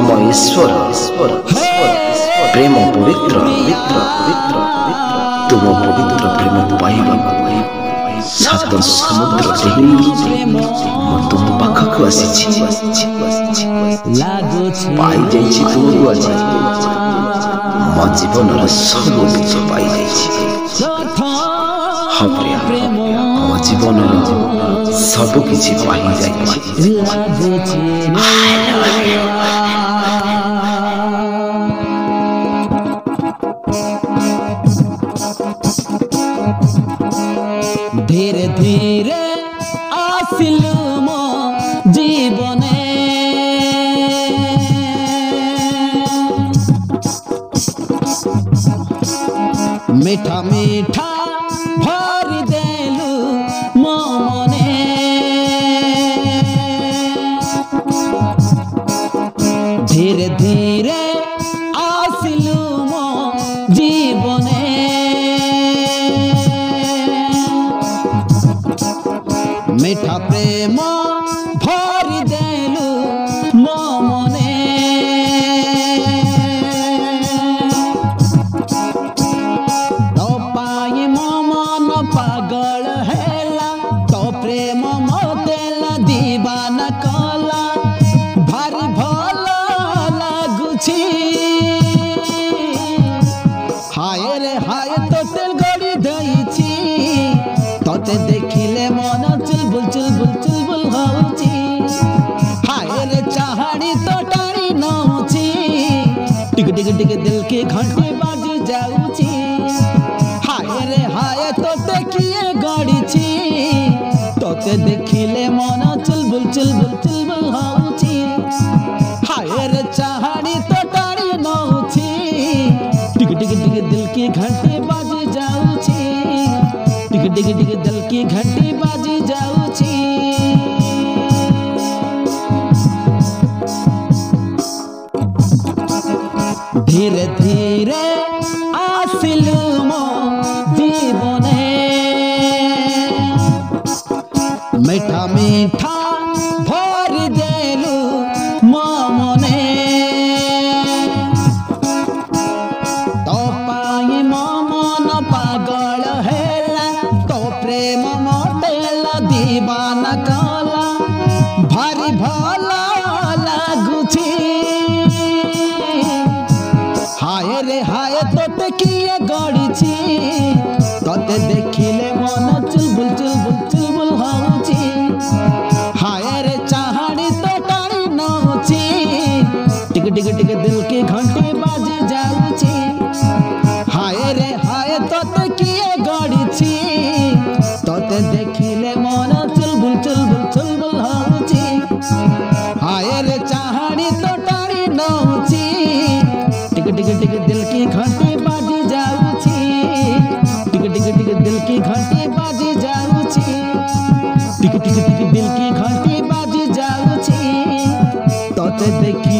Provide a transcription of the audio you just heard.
ଆମ ଈଶ୍ୱର ପ୍ରେମ ପବିତ୍ର ତୁମ ପବିତ୍ର ପ୍ରେମ ପାଇବାକୁ ସାତ ସମୁଦ୍ର ଡେଇଁ ମୁଁ ତୁମ ପାଖକୁ ଆସିଛି। ପାଇଯାଇଛି ତୁମକୁ ଆଜି ମୋ ଜୀବନର ସବୁ କିଛି ପାଇଯାଇଛି। ହଁ ପ୍ରିୟ, ମୋ ଜୀବନର ସବୁ କିଛି ପାଇଯାଇଛି। धीरे धीरे आसिलु मो जीवने मीठा मीठा भरी देलु मो मने धीरे धीरे आसिलु मो जीवने मीठा प्रेम भरी देलु मो मने तो पाई मो मन पागल हेला तो प्रेम मोतेला दीवाना कला भारी भल लागुछि हाय रे हाय तो तेल गड़ी देइछि तोते देखिले मन चुलबुल चुलबुल चुलबुल होउछि हाय रे चाहड़ी तो टाणी नौछि टिक टिक टिक दिल के घंटे बाजी जाउछि हाय रे हाय तोते किए गड़िछि तोते देखिले मन चुलबुल चुलबुल चुलबुल होउछि हाय रे चाहड़ी तो टाणी नौछि टिक टिक टिक दिल के घंटे बाजी जाउछि टिक टिक टिक दिल की घंटी बाजी जाउछि धीरे धीरे आसिलु मो जीवने मीठा मीठा भरी देलु मो मने तो पाई मो मन पागल हेला तो प्रेम मोतेला दीवाना कला भारी भल लागुछि हाय रे हाय तोते किए गड़िछि तोते देखिले मन चुलबुल चुलबुल चुलबुल होउछि हाय रे चाहड़ी तो टाणी नौछि टिक टिक टिक दिल के घंटे बाजी जाउछि हाय रे हाय तोते किए गड़िछि तोते देखिले मन चुलबुल चुलबुल चुलबुल होउछि हाय रे चाहड़ी तो टाणी नौछि टिक टिक टिक दिल की घंटी बाजी जाउछि टिक टिक टिक दिल की घंटी बाजी जाउछि टिक टिक टिक दिल की घंटी बाजी जाउछि तोते देखि